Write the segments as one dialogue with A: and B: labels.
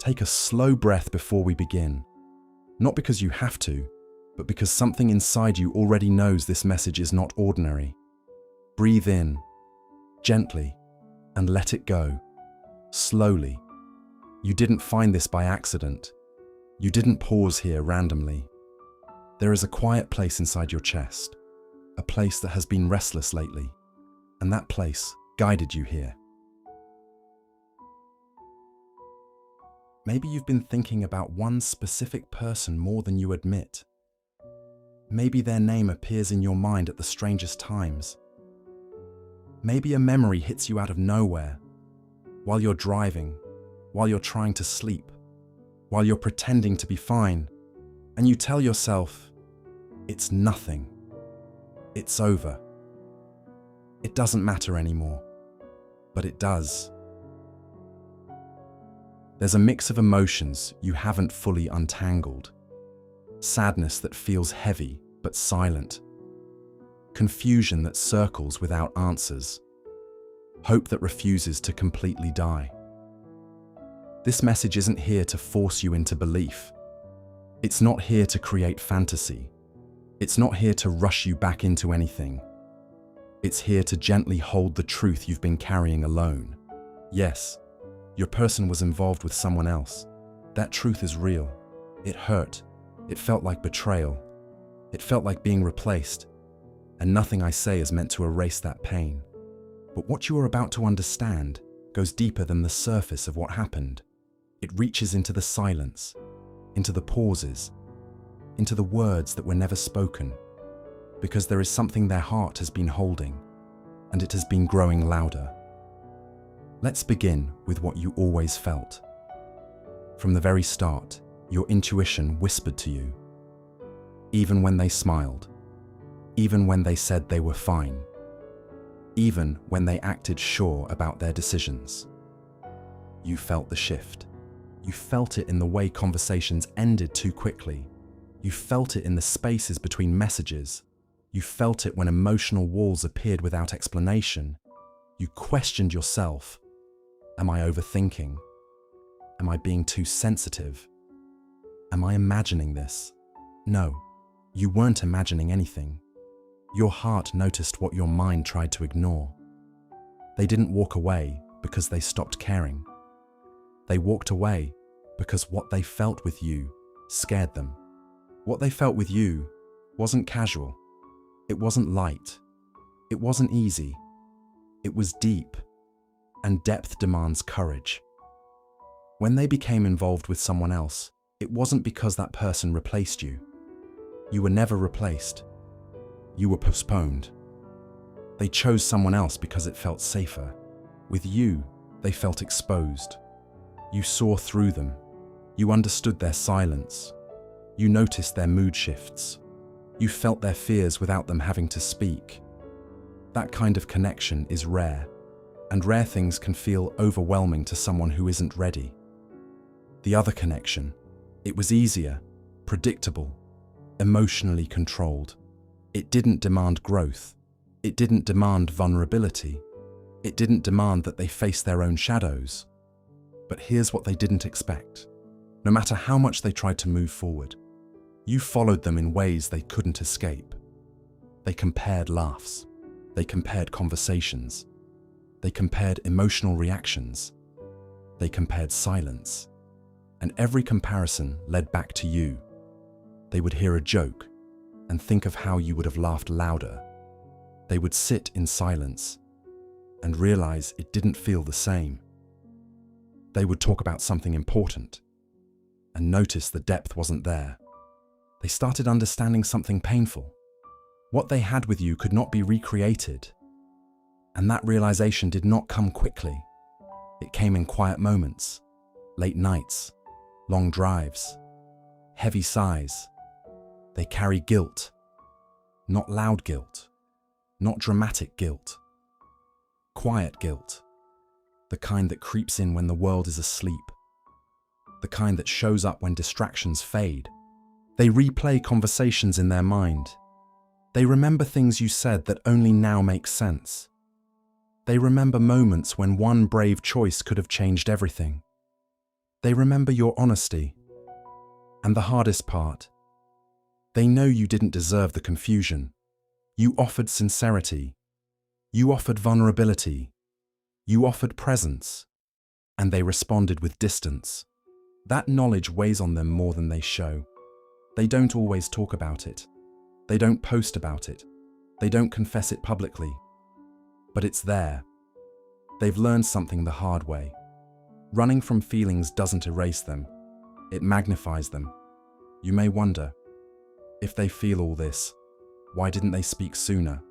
A: Take a slow breath before we begin. Not because you have to, but because something inside you already knows this message is not ordinary. Breathe in, gently, and let it go, slowly. You didn't find this by accident. You didn't pause here randomly. There is a quiet place inside your chest, a place that has been restless lately, and that place guided you here. Maybe you've been thinking about one specific person more than you admit. Maybe their name appears in your mind at the strangest times. Maybe a memory hits you out of nowhere, while you're driving, while you're trying to sleep, while you're pretending to be fine, and you tell yourself, it's nothing. It's over. It doesn't matter anymore, but it does. There's a mix of emotions you haven't fully untangled. Sadness that feels heavy but silent. Confusion that circles without answers. Hope that refuses to completely die. This message isn't here to force you into belief. It's not here to create fantasy. It's not here to rush you back into anything. It's here to gently hold the truth you've been carrying alone. Yes, your person was involved with someone else. That truth is real. It hurt. It felt like betrayal. It felt like being replaced. And nothing I say is meant to erase that pain. But what you are about to understand goes deeper than the surface of what happened. It reaches into the silence, into the pauses, into the words that were never spoken, because there is something their heart has been holding, and it has been growing louder. Let's begin with what you always felt. From the very start, your intuition whispered to you, even when they smiled, even when they said they were fine, even when they acted sure about their decisions. You felt the shift. You felt it in the way conversations ended too quickly. You felt it in the spaces between messages. You felt it when emotional walls appeared without explanation. You questioned yourself. Am I overthinking? Am I being too sensitive? Am I imagining this? No, you weren't imagining anything. Your heart noticed what your mind tried to ignore. They didn't walk away because they stopped caring. They walked away because what they felt with you scared them. What they felt with you wasn't casual. It wasn't light. It wasn't easy. It was deep, and depth demands courage. When they became involved with someone else, it wasn't because that person replaced you. You were never replaced. You were postponed. They chose someone else because it felt safer. With you, they felt exposed. You saw through them. You understood their silence. You noticed their mood shifts. You felt their fears without them having to speak. That kind of connection is rare, and rare things can feel overwhelming to someone who isn't ready. The other connection, it was easier, predictable, emotionally controlled. It didn't demand growth. It didn't demand vulnerability. It didn't demand that they face their own shadows. But here's what they didn't expect. No matter how much they tried to move forward, you followed them in ways they couldn't escape. They compared laughs. They compared conversations. They compared emotional reactions. They compared silence. And every comparison led back to you. They would hear a joke and think of how you would have laughed louder. They would sit in silence and realize it didn't feel the same. They would talk about something important and notice the depth wasn't there. They started understanding something painful. What they had with you could not be recreated. And that realization did not come quickly. It came in quiet moments, late nights, long drives, heavy sighs. They carry guilt, not loud guilt, not dramatic guilt, quiet guilt, the kind that creeps in when the world is asleep, the kind that shows up when distractions fade. They replay conversations in their mind. They remember things you said that only now make sense. They remember moments when one brave choice could have changed everything. They remember your honesty. And the hardest part, they know you didn't deserve the confusion. You offered sincerity. You offered vulnerability. You offered presence. And they responded with distance. That knowledge weighs on them more than they show. They don't always talk about it. They don't post about it. They don't confess it publicly. But it's there. They've learned something the hard way. Running from feelings doesn't erase them. It magnifies them. You may wonder, if they feel all this, why didn't they speak sooner?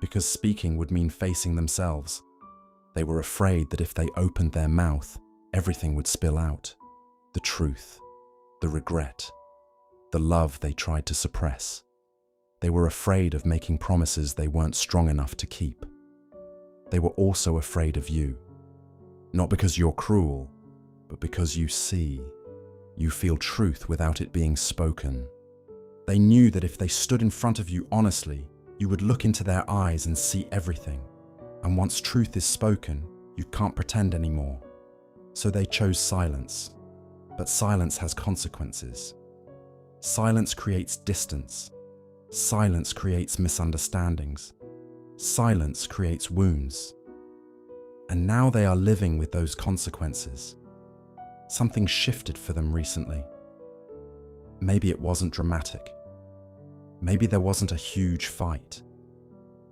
A: Because speaking would mean facing themselves. They were afraid that if they opened their mouth, everything would spill out. The truth, the regret, the love they tried to suppress. They were afraid of making promises they weren't strong enough to keep. They were also afraid of you. Not because you're cruel, but because you see. You feel truth without it being spoken. They knew that if they stood in front of you honestly, you would look into their eyes and see everything. And once truth is spoken, you can't pretend anymore. So they chose silence. But silence has consequences. Silence creates distance. Silence creates misunderstandings. Silence creates wounds. And now they are living with those consequences. Something shifted for them recently. Maybe it wasn't dramatic. Maybe there wasn't a huge fight.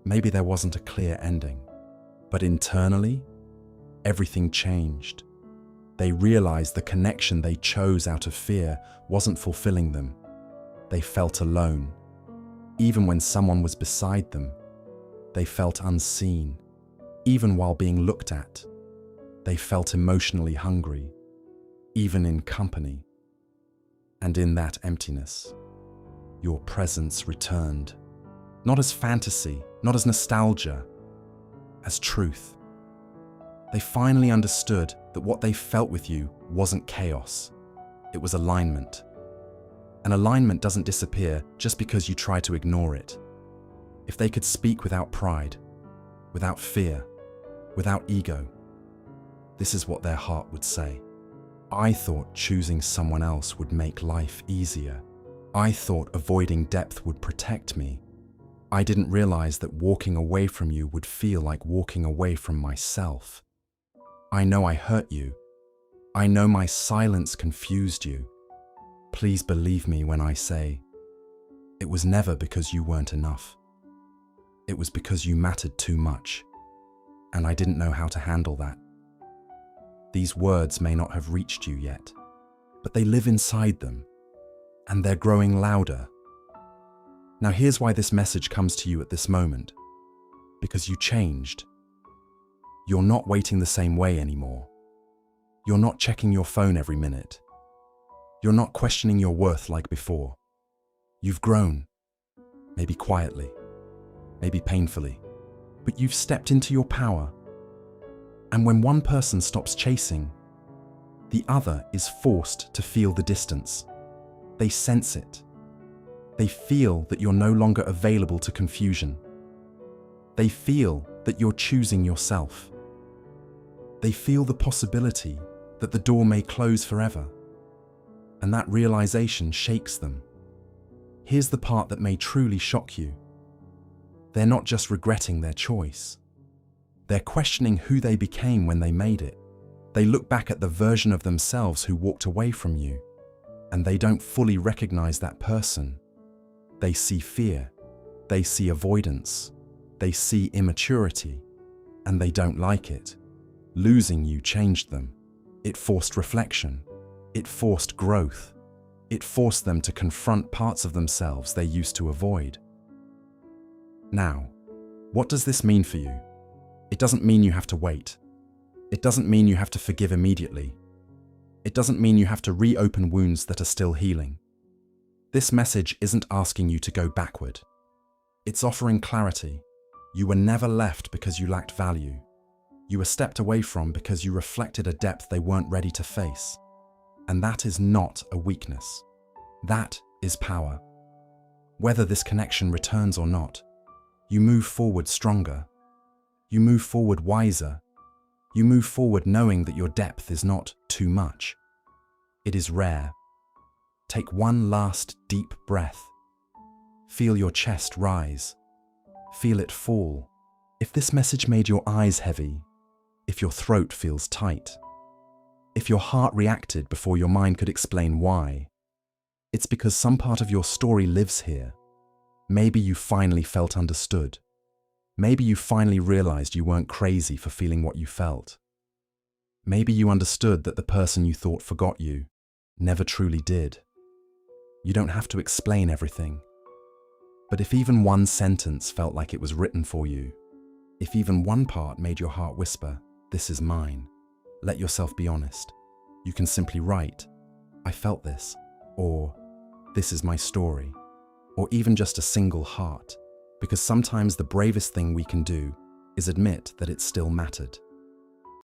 A: Maybe there wasn't a clear ending. But internally, everything changed. They realized the connection they chose out of fear wasn't fulfilling them. They felt alone. Even when someone was beside them, they felt unseen. Even while being looked at, they felt emotionally hungry, even in company. And in that emptiness, your presence returned, not as fantasy, not as nostalgia, as truth. They finally understood that what they felt with you wasn't chaos, it was alignment. And alignment doesn't disappear just because you try to ignore it. If they could speak without pride, without fear, without ego, this is what their heart would say. I thought choosing someone else would make life easier. I thought avoiding depth would protect me. I didn't realize that walking away from you would feel like walking away from myself. I know I hurt you. I know my silence confused you. Please believe me when I say, it was never because you weren't enough. It was because you mattered too much, and I didn't know how to handle that. These words may not have reached you yet, but they live inside them, and they're growing louder. Now here's why this message comes to you at this moment. Because you changed. You're not waiting the same way anymore. You're not checking your phone every minute. You're not questioning your worth like before. You've grown, maybe quietly, maybe painfully, but you've stepped into your power. And when one person stops chasing, the other is forced to feel the distance. They sense it. They feel that you're no longer available to confusion. They feel that you're choosing yourself. They feel the possibility that the door may close forever. And that realization shakes them. Here's the part that may truly shock you. They're not just regretting their choice. They're questioning who they became when they made it. They look back at the version of themselves who walked away from you, and they don't fully recognize that person. They see fear, they see avoidance, they see immaturity, and they don't like it. Losing you changed them. It forced reflection. It forced growth. It forced them to confront parts of themselves they used to avoid. Now, what does this mean for you? It doesn't mean you have to wait. It doesn't mean you have to forgive immediately. It doesn't mean you have to reopen wounds that are still healing. This message isn't asking you to go backward. It's offering clarity. You were never left because you lacked value. You were stepped away from because you reflected a depth they weren't ready to face. And that is not a weakness. That is power. Whether this connection returns or not, you move forward stronger. You move forward wiser. You move forward knowing that your depth is not too much. It is rare. Take one last deep breath. Feel your chest rise. Feel it fall. If this message made your eyes heavy, if your throat feels tight, if your heart reacted before your mind could explain why, it's because some part of your story lives here. Maybe you finally felt understood. Maybe you finally realized you weren't crazy for feeling what you felt. Maybe you understood that the person you thought forgot you never truly did. You don't have to explain everything. But if even one sentence felt like it was written for you, if even one part made your heart whisper, "This is mine," let yourself be honest. You can simply write, "I felt this," or "This is my story," or even just a single heart, because sometimes the bravest thing we can do is admit that it still mattered.